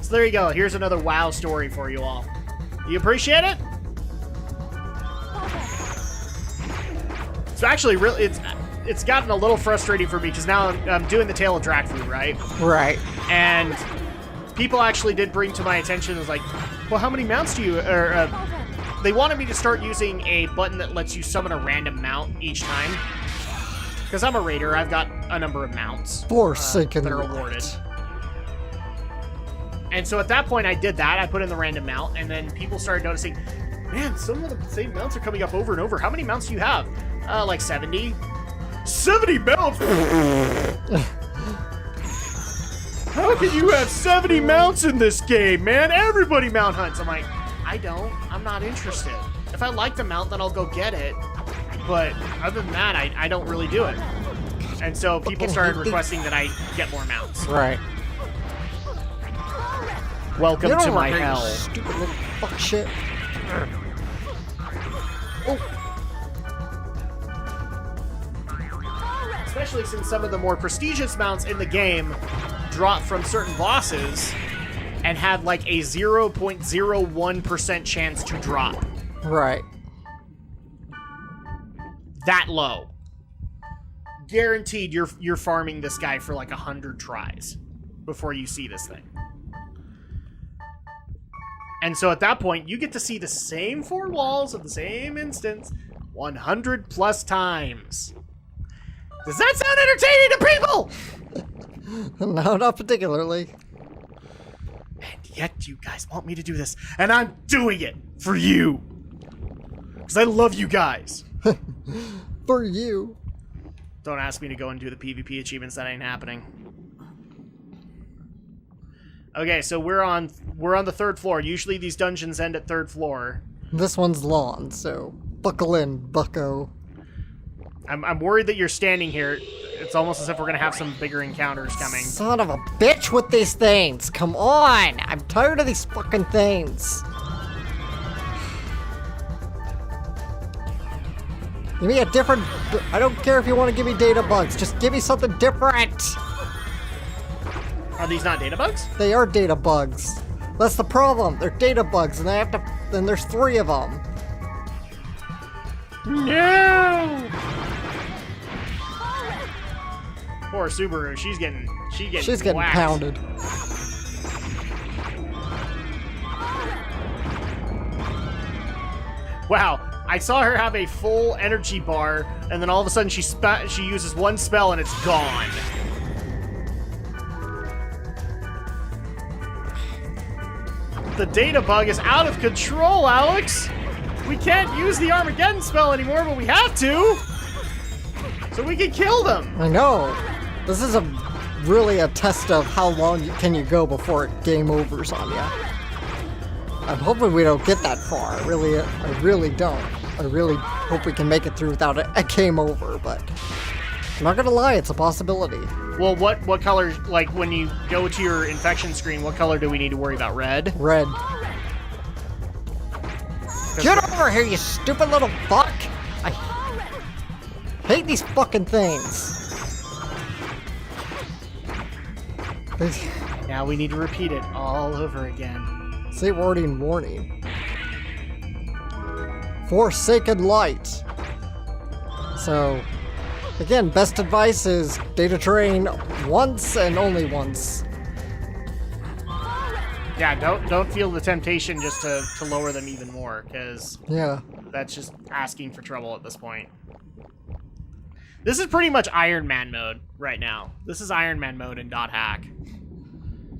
So there you go. Here's another WoW story for you all. You appreciate it? So actually, really, it's gotten a little frustrating for me because now I'm doing the Tale of Drak food, right? Right. And people actually did bring to my attention, it was like, well, how many mounts do you... they wanted me to start using a button that lets you summon a random mount each time. Because I'm a raider, I've got a number of mounts Forsaken that are awarded. And so at that point, I did that. I put in the random mount, and then people started noticing, man, some of the same mounts are coming up over and over. How many mounts do you have? Like 70. 70 mounts? How can you have 70 mounts in this game, man? Everybody mount hunts. I'm like, I don't. I'm not interested. If I like the mount, then I'll go get it. But other than that, I don't really do it. And so people started requesting that I get more mounts. Right. Welcome to my hell. Stupid little fuck shit. Oh. Especially since some of the more prestigious mounts in the game drop from certain bosses and have like a 0.01% chance to drop. Right. That low. Guaranteed you're farming this guy for like 100 tries before you see this thing. And so at that point, you get to see the same 4 walls of the same instance 100 plus times. Does that sound entertaining to people? No, not particularly. And yet you guys want me to do this, and I'm doing it for you. Because I love you guys. For you. Don't ask me to go and do the PvP achievements. That ain't happening. Okay, so we're on the 3rd floor. Usually these dungeons end at 3rd floor. This one's lawn, so buckle in, bucko. I'm worried that you're standing here. It's almost as if we're gonna have some bigger encounters coming. Son of a bitch with these things! Come on! I'm tired of these fucking things. Give me a different... I don't care if you want to give me data bugs. Just give me something different! Are these not data bugs? They are data bugs. That's the problem. They're data bugs, and they have to... Then there's 3 of them. No! Poor Subaru. She's getting whacked. Pounded. Wow. I saw her have a full energy bar, and then all of a sudden she uses one spell and it's gone. The data bug is out of control, Alex! We can't use the Armageddon spell anymore, but we have to! So we can kill them! I know. This is really a test of how long can you go before it game overs on you. I'm hoping we don't get that far. I really don't. I really hope we can make it through without a game over, but I'm not gonna lie, it's a possibility. Well, what color, like when you go to your infection screen, what color do we need to worry about? Red? Red. Get over here, you stupid little fuck! I hate these fucking things. Now we need to repeat it all over again. Save warning, warning. Forsaken light. So, again, best advice is data train once and only once. Yeah, don't feel the temptation just to lower them even more, because yeah, that's just asking for trouble at this point. This is pretty much Iron Man mode right now. This is Iron Man mode in .hack.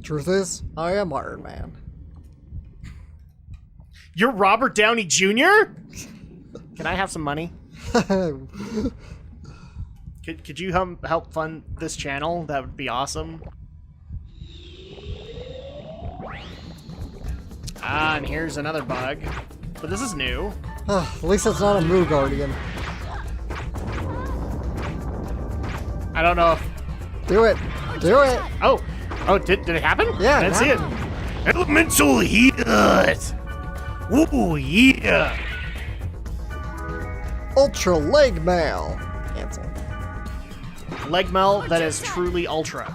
Truth is, I am Iron Man. You're Robert Downey Jr.? Can I have some money? Could you help fund this channel? That would be awesome. Ah, and here's another bug. But this is new. At least it's not a Moo Guardian. I don't know if... Do it! Do it! Oh, did it happen? Yeah, I didn't see it. Elemental heat! Ooh, yeah! Ultra leg mail. Cancel. Leg mail that is truly ultra.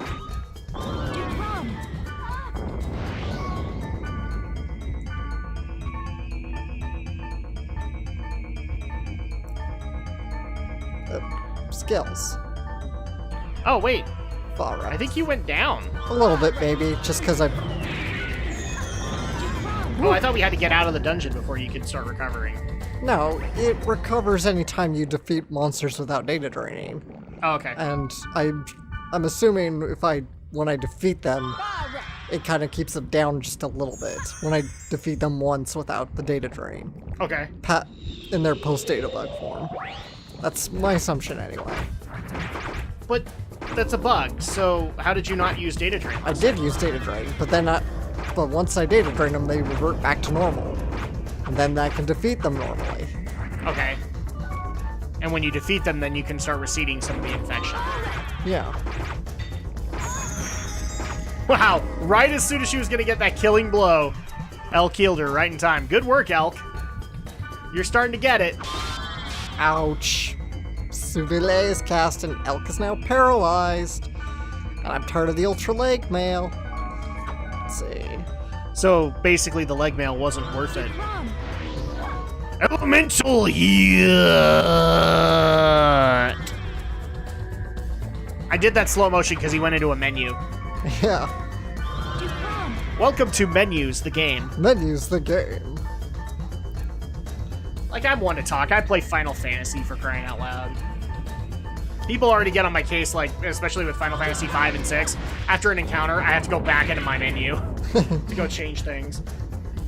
skills. Oh, wait. Alright. I think you went down. A little bit, maybe, just because I... Oh, I thought we had to get out of the dungeon before you could start recovering. No, it recovers anytime you defeat monsters without data draining. Oh, okay. And I'm assuming when I defeat them, it kind of keeps it down just a little bit. When I defeat them once without the data drain. Okay. In their post-data bug form. That's my assumption anyway. But that's a bug, so how did you not use data drain? I did use data drain, but once I data drain them, they revert back to normal. And then I can defeat them normally. Okay. And when you defeat them, then you can start receding some of the infection. Yeah. Wow, right as soon as she was gonna get that killing blow, Elk killed her right in time. Good work, Elk. You're starting to get it. Ouch. Souvile is cast and Elk is now paralyzed. And I'm tired of the ultra leg mail. Let's see. So basically the leg mail wasn't worth it. Elemental Heat! I did that slow motion because he went into a menu. Yeah. Welcome to Menus, the game. Menus, the game. Like, I'm one to talk. I play Final Fantasy, for crying out loud. People already get on my case, like, especially with Final Fantasy 5 and 6. After an encounter, I have to go back into my menu to go change things.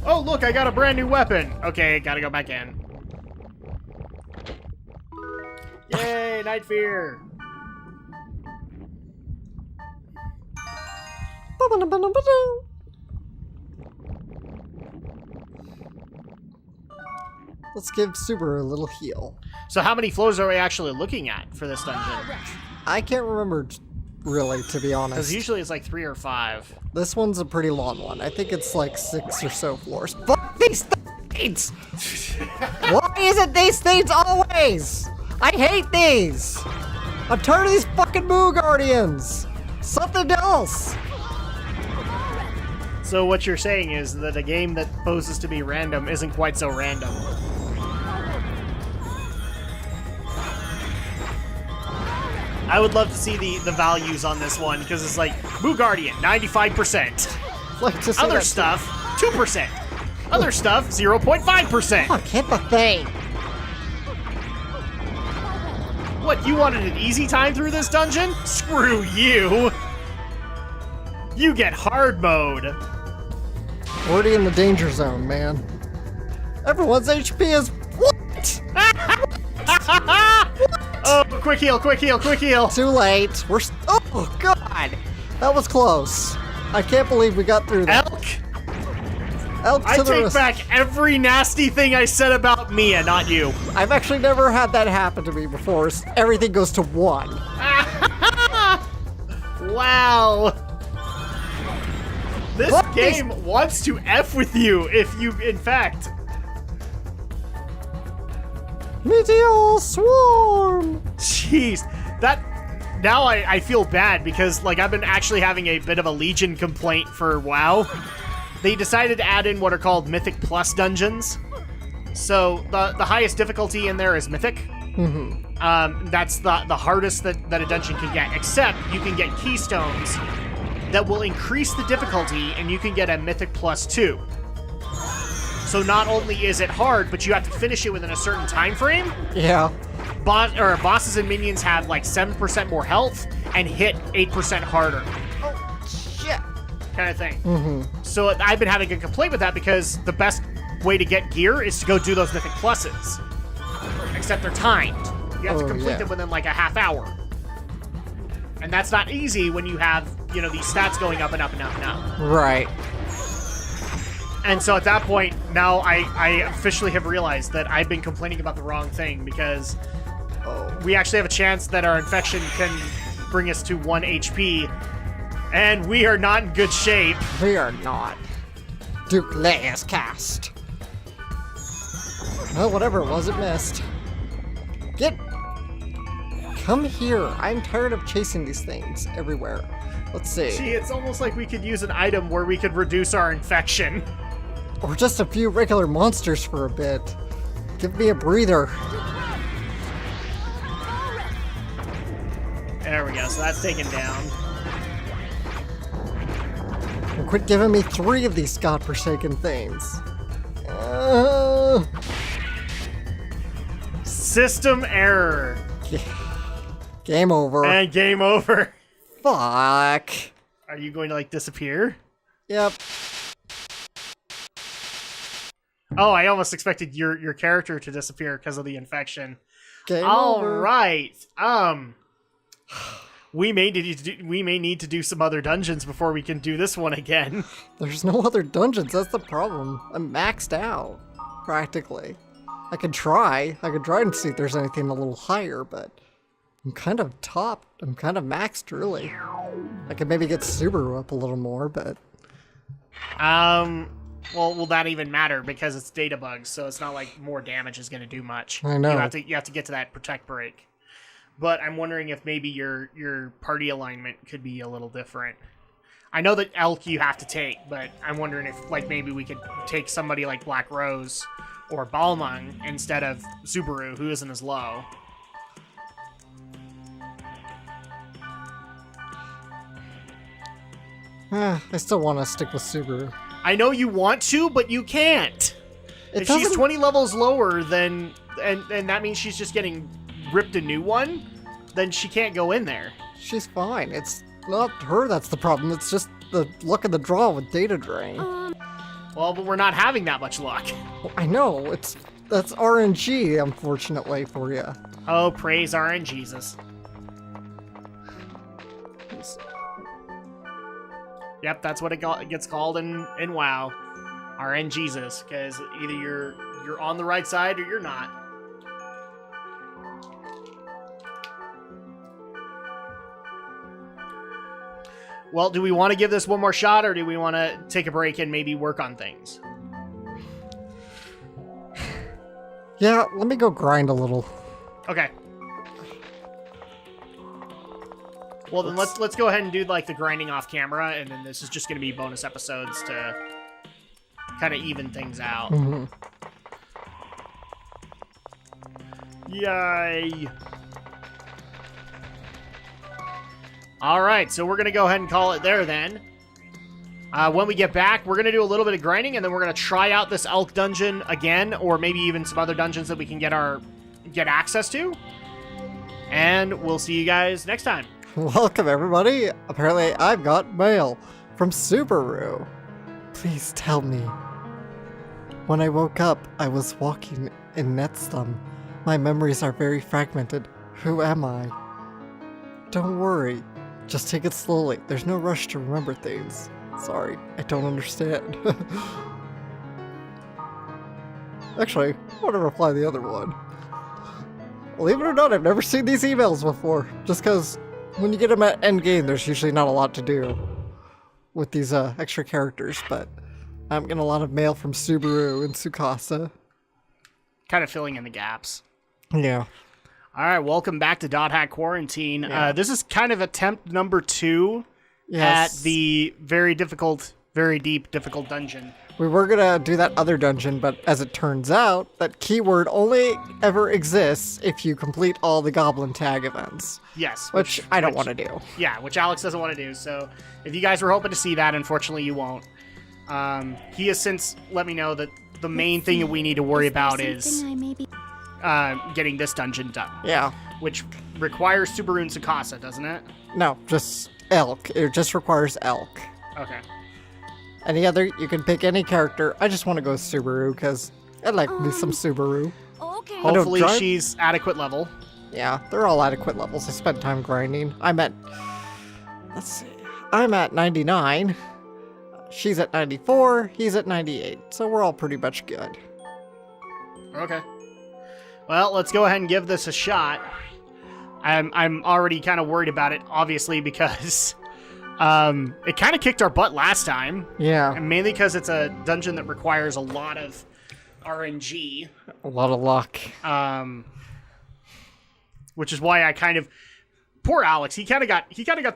Oh, look, I got a brand new weapon. Okay, gotta go back in. Yay, Night Fear. Let's give Subaru a little heal. So how many floors are we actually looking at for this dungeon? I can't remember really, to be honest. Because usually it's like 3 or 5. This one's a pretty long one. I think it's like 6 or so floors. Fuck these things! Why is it these things always? I hate these! I'm tired of these fucking Moo Guardians! Something else! So what you're saying is that a game that poses to be random isn't quite so random. I would love to see the values on this one, because it's like, Moo Guardian, 95%. Like to say Other that stuff, 2%. Other stuff, 0.5%. Fuck, hit the thing! What, you wanted an easy time through this dungeon? Screw you! You get hard mode. Already in the danger zone, man. Everyone's HP is what? Oh, quick heal, quick heal, quick heal. Too late. Oh god, that was close. I can't believe we got through that. Elk I to the take back every nasty thing I said about Mia, not you. I've actually never had that happen to me before. Everything goes to 1. Wow. This game wants to F with you if you, in fact... Meteor Swarm! Jeez, that... Now I feel bad because, like, I've been actually having a bit of a Legion complaint for WoW. They decided to add in what are called Mythic Plus dungeons. So, the highest difficulty in there is Mythic. Mm-hmm. That's the hardest that a dungeon can get, except you can get keystones that will increase the difficulty, and you can get a Mythic Plus 2. So not only is it hard, but you have to finish it within a certain time frame. Yeah. Bosses and minions have like 7% more health and hit 8% harder. Oh, shit. Kind of thing. Mm-hmm. So I've been having a complaint with that because the best way to get gear is to go do those Mythic Pluses. Except they're timed. You have to complete them within like a half hour. And that's not easy when you have, you know, these stats going up and up and up and up. Right. And so at that point, now I officially have realized that I've been complaining about the wrong thing because we actually have a chance that our infection can bring us to 1 HP, and we are not in good shape. We are not. Duke Leia's cast. Well, whatever it was, it missed. Come here. I'm tired of chasing these things everywhere. Let's see. Gee, it's almost like we could use an item where we could reduce our infection. Or just a few regular monsters for a bit. Give me a breather. There we go. So that's taken down. And quit giving me 3 of these godforsaken things. System error. Game over. And game over. Fuck. Are you going to like disappear? Yep. Oh, I almost expected your character to disappear because of the infection. Game All over. right. We may need to do some other dungeons before we can do this one again. There's no other dungeons, that's the problem. I'm maxed out, practically. I could try and see if there's anything a little higher, but I'm kind of topped. I'm kind of maxed, really. I could maybe get Subaru up a little more, but... Well, will that even matter? Because it's data bugs, so it's not like more damage is going to do much. I know. You have to get to that protect break. But I'm wondering if maybe your party alignment could be a little different. I know that Elk you have to take, but I'm wondering if like maybe we could take somebody like Black Rose or Balmung instead of Subaru, who isn't as low. I still want to stick with Subaru. I know you want to, but you can't. If she's 20 levels lower than, and that means she's just getting ripped a new one, then she can't go in there. She's fine. It's not her that's the problem. It's just the luck of the draw with data drain. Well, but we're not having that much luck. I know. That's RNG, unfortunately, for you. Oh, praise RNGesus. Yep, that's what it gets called in WoW. RNGesus, because either you're on the right side or you're not. Well, do we want to give this one more shot, or do we want to take a break and maybe work on things? Yeah, let me go grind a little. Okay. Well, then let's go ahead and do like the grinding off camera, and then this is just going to be bonus episodes to kind of even things out. Mm-hmm. Yay! All right, so we're going to go ahead and call it there then. When we get back, we're going to do a little bit of grinding, and then we're going to try out this Elk dungeon again, or maybe even some other dungeons that we can get access to. And we'll see you guys next time. Welcome, everybody. Apparently, I've got mail from Subaru. Please tell me. When I woke up, I was walking in Netstham. My memories are very fragmented. Who am I? Don't worry. Just take it slowly. There's no rush to remember things. Sorry, I don't understand. Actually, I want to reply the other one. Believe it or not, I've never seen these emails before. Just because when you get them at endgame, there's usually not a lot to do with these extra characters, but I'm getting a lot of mail from Subaru and Tsukasa. Kind of filling in the gaps. Yeah. All right, welcome back to .hack Quarantine. Yeah. This is kind of attempt number 2 Yes. at the very difficult, very deep, difficult dungeon. We were gonna do that other dungeon, but as it turns out, that keyword only ever exists if you complete all the Goblin Tag events. Yes. Which I don't want to do. Yeah, which Alex doesn't want to do. So if you guys were hoping to see that, unfortunately you won't. He has since let me know that the main thing that we need to worry about is getting this dungeon done. Yeah. Which requires Subaru and Tsukasa, doesn't it? No, just Elk. It just requires Elk. Okay. Any other, you can pick any character. I just want to go Subaru because I like me some Subaru. Okay. Hopefully drive- she's adequate level. Yeah, they're all adequate levels. I spent time grinding. Let's see, I'm at 99. She's at 94. He's at 98. So we're all pretty much good. Okay. Well, let's go ahead and give this a shot. I'm already kind of worried about it, obviously, because it kind of kicked our butt last time. Yeah. And mainly because it's a dungeon that requires a lot of RNG. A lot of luck. Which is why I kind of... Poor Alex, he kind of got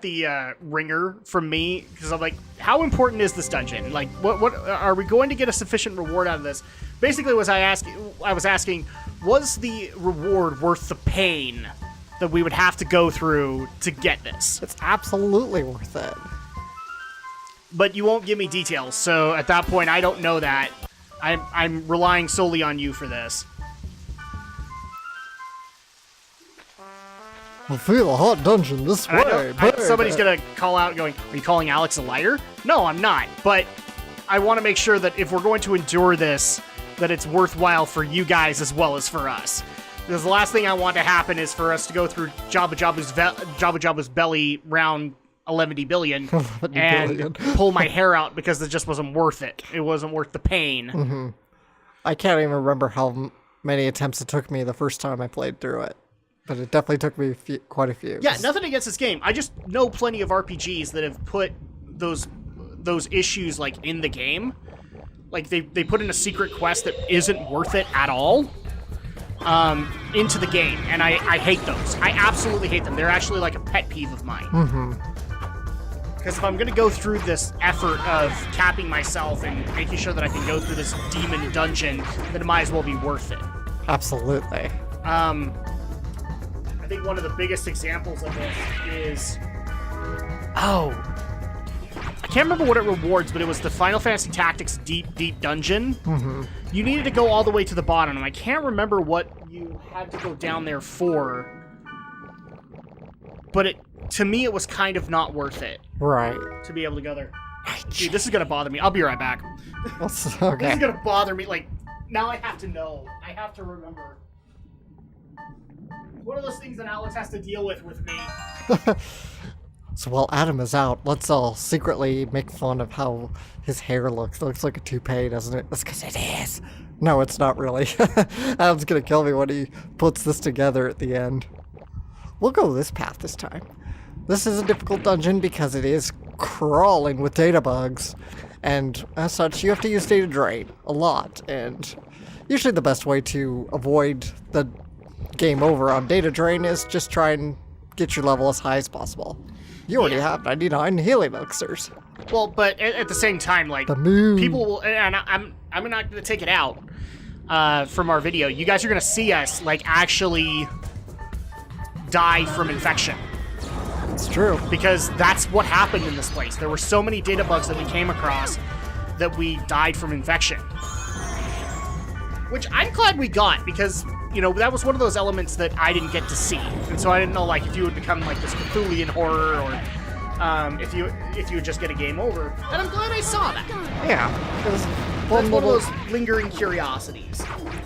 the ringer from me, because I'm like, how important is this dungeon? Like, what are we going to get a sufficient reward out of this? Basically, I was asking, was the reward worth the pain that we would have to go through to get this. It's absolutely worth it. But you won't give me details, so at that point, I don't know that. I'm relying solely on you for this. I feel a hot dungeon this way. Somebody's gonna call out going, are you calling Alex a liar? No, I'm not. But I want to make sure that if we're going to endure this, that it's worthwhile for you guys as well as for us. Because the last thing I want to happen is for us to go through Jabu-Jabu's belly round 11 billion and pull my hair out because it just wasn't worth it. It wasn't worth the pain. Mm-hmm. I can't even remember how many attempts it took me the first time I played through it. But it definitely took me quite a few. Yeah, nothing against this game. I just know plenty of RPGs that have put those issues like in the game. Like they put in a secret quest that isn't worth it at all into the game, and I hate those. I absolutely hate them. They're actually like a pet peeve of mine. Mm-hmm. Because if I'm going to go through this effort of capping myself and making sure that I can go through this demon dungeon, then it might as well be worth it. Absolutely. I think one of the biggest examples of this is... Oh. I can't remember what it rewards, but it was the Final Fantasy Tactics Deep Dungeon. Mm-hmm. You needed to go all the way to the bottom, and I can't remember what you had to go down there for. But to me, it was kind of not worth it. Right. To be able to go there. Dude, this is going to bother me. I'll be right back. Okay. This is going to bother me. Like, now I have to know. I have to remember. One of those things that Alex has to deal with me. So while Adam is out, let's all secretly make fun of how his hair looks. It looks like a toupee, doesn't it? That's because it is. No, it's not really. Adam's going to kill me when he puts this together at the end. We'll go this path this time. This is a difficult dungeon because it is crawling with data bugs. And as such, you have to use data drain a lot. And usually the best way to avoid the game over on data drain is just try and get your level as high as possible. You already have 99 healing elixirs. Well, but at the same time, like, the moon. People will, and I'm not going to take it out from our video. You guys are going to see us, like, actually die from infection. It's true. Because that's what happened in this place. There were so many data bugs that we came across that we died from infection. Which I'm glad we got, because, you know, that was one of those elements that I didn't get to see. And so I didn't know, like, if you would become, like, this Cthulhian horror, or if you would just get a game over. And I'm glad I saw that. Yeah. That's one of those lingering curiosities.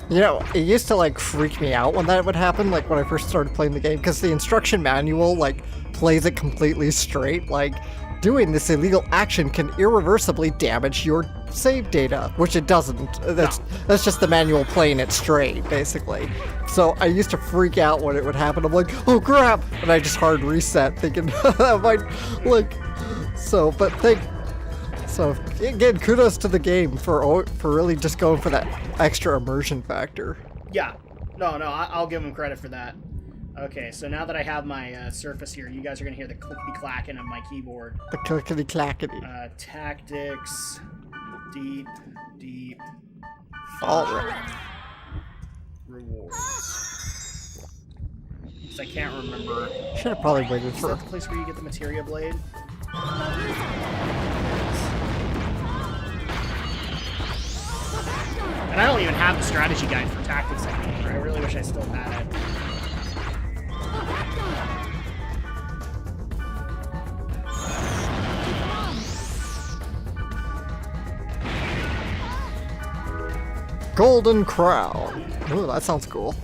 You know, it used to, like, freak me out when that would happen, like, when I first started playing the game, because the instruction manual, like, plays it completely straight. Like, doing this illegal action can irreversibly damage your save data, which it doesn't. That's just the manual playing it straight, basically. So I used to freak out when it would happen. I'm like, oh crap! And I just hard reset, thinking that might, like, so. But so again, kudos to the game for really just going for that extra immersion factor. Yeah, no, I'll give them credit for that. Okay, so now that I have my Surface here, you guys are gonna hear the clickety-clacking of my keyboard. The clickety-clackety. Tactics, deep. All right. Rewards. Because I can't remember. Should have probably waited Is for. that the place where you get the materia blade? And I don't even have the strategy guide for tactics anymore. I really wish I still had it. Golden Crown. Ooh, that sounds cool.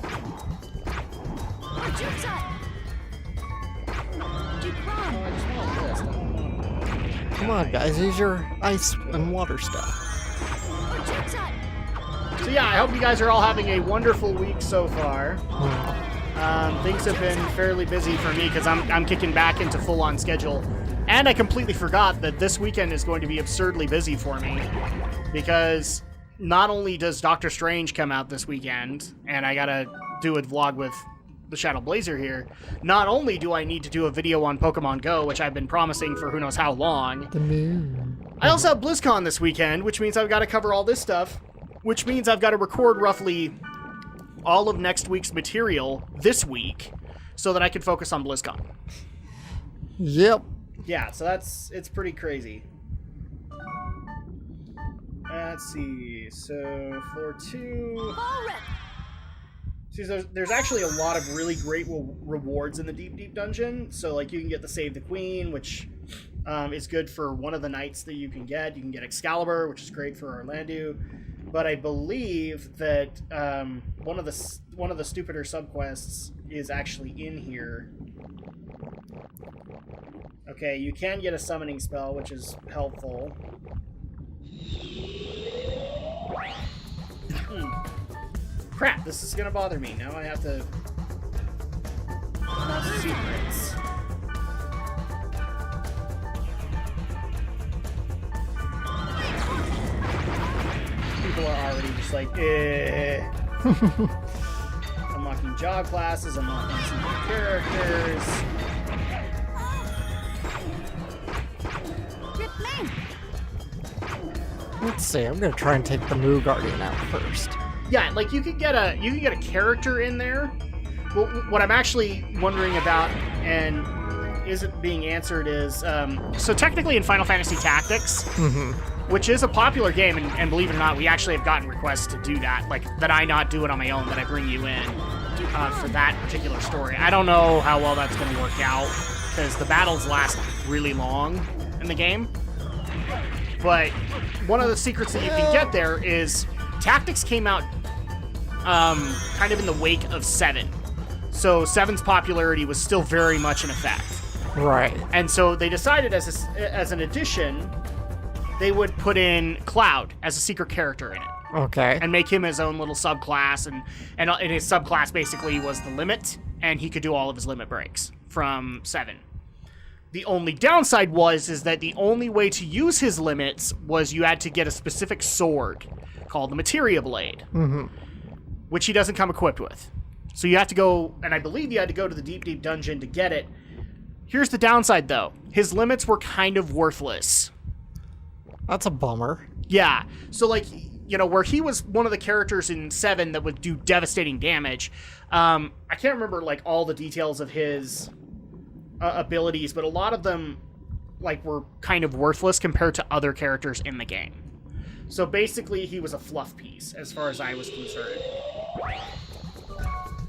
Come on, guys, use your ice and water stuff. So yeah, I hope you guys are all having a wonderful week so far. Things have been fairly busy for me because I'm kicking back into full-on schedule. And I completely forgot that this weekend is going to be absurdly busy for me because not only does Doctor Strange come out this weekend, and I gotta do a vlog with the Shadow Blazer here, not only do I need to do a video on Pokemon Go, which I've been promising for who knows how long, The moon. I also have BlizzCon this weekend, which means I've got to cover all this stuff, which means I've got to record roughly all of next week's material this week. so that I could focus on BlizzCon. Yep. Yeah, so it's pretty crazy. Let's see. So floor 2. See, there's actually a lot of really great rewards in the deep dungeon. So like you can get the Save the Queen, which is good for one of the knights that you can get. You can get Excalibur, which is great for Orlandu. But I believe that one of the stupider subquests is actually in here. Okay, you can get a summoning spell, which is helpful. Crap, this is gonna bother me. Now I have to... Secrets. People are already just like, eh. Unlocking job classes, unlocking some new characters. Let's see. I'm gonna try and take the Moo Guardian out first. Yeah, like you could get a character in there. Well, what I'm actually wondering about and isn't being answered is so technically in Final Fantasy Tactics, which is a popular game, and believe it or not, we actually have gotten requests to do that. Like that I not do it on my own, that I bring you in for that particular story. I don't know how well that's going to work out because the battles last really long in the game. But one of the secrets that you can get there is Tactics came out kind of in the wake of 7. So 7's popularity was still very much in effect. Right. And so they decided as an addition, they would put in Cloud as a secret character in it. Okay. And make him his own little subclass. And his subclass basically was the limit, and he could do all of his limit breaks from 7. The only downside is that the only way to use his limits was you had to get a specific sword called the Materia Blade, which he doesn't come equipped with. So you have to go, and I believe you had to go to the deep dungeon to get it. Here's the downside, though. His limits were kind of worthless. That's a bummer. Yeah. So, like, you know, where he was one of the characters in 7 that would do devastating damage, I can't remember, like, all the details of his... abilities, but a lot of them like were kind of worthless compared to other characters in the game. So basically he was a fluff piece as far as I was concerned.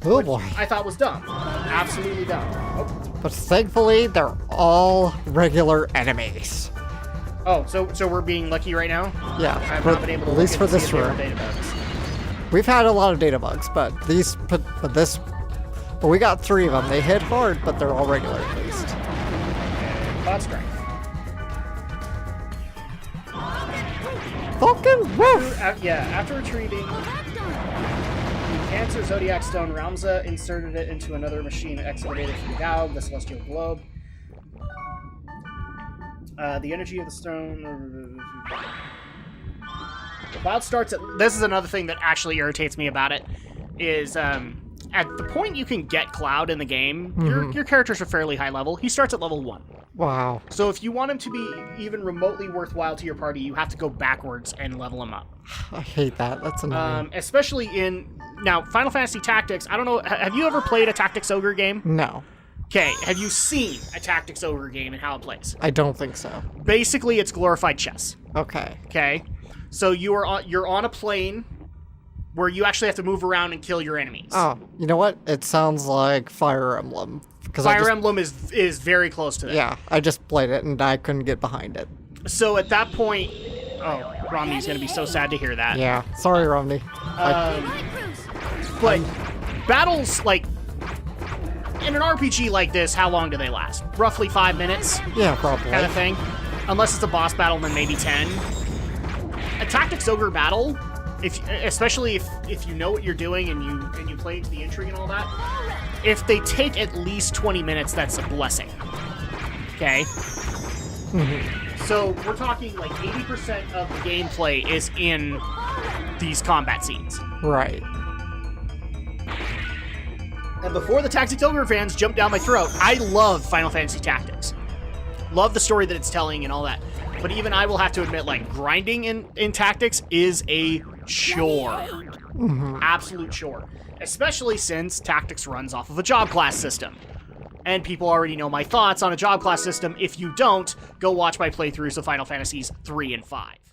Oh boy. I thought was dumb. Absolutely dumb. Oh. But thankfully they're all regular enemies. Oh, so we're being lucky right now? Yeah, I've not been able to at least for look and this see if room. they were data bugs. We've had a lot of data bugs, but we got 3 of them. They hit hard, but they're all regular at least. Cloud Strike. Fucking woof! After retrieving the Cancer Zodiac Stone, Ramza inserted it into another machine excavated from Gaug, the Celestial Globe. The energy of the stone... The cloud starts at... This is another thing that actually irritates me about it, is... at the point you can get Cloud in the game, your characters are fairly high level. He starts at level 1. Wow. So if you want him to be even remotely worthwhile to your party, you have to go backwards and level him up. I hate that. That's annoying. Especially in... Now, Final Fantasy Tactics, I don't know... Have you ever played a Tactics Ogre game? No. Okay, have you seen a Tactics Ogre game and how it plays? I don't think so. Basically, it's glorified chess. Okay. Okay? So you're on a plane where you actually have to move around and kill your enemies. Oh, you know what? It sounds like Fire Emblem. Fire Emblem is very close to that. Yeah, I just played it and I couldn't get behind it. So at that point... Oh, Romney's going to be so sad to hear that. Yeah, sorry, Romney. But battles, like... In an RPG like this, how long do they last? Roughly 5 minutes? Yeah, probably. Kind of thing. Unless it's a boss battle, then maybe 10. A Tactics Ogre battle... especially if you know what you're doing and you play into the intrigue and all that, if they take at least 20 minutes, that's a blessing. Okay? So we're talking like 80% of the gameplay is in these combat scenes. Right. And before the Tactics Ogre fans jump down my throat, I love Final Fantasy Tactics. Love the story that it's telling and all that. But even I will have to admit, like, grinding in Tactics is a chore. Absolute chore. especially since Tactics runs off of a job class system. And people already know my thoughts on a job class system. If you don't, go watch my playthroughs of Final Fantasies 3 and 5.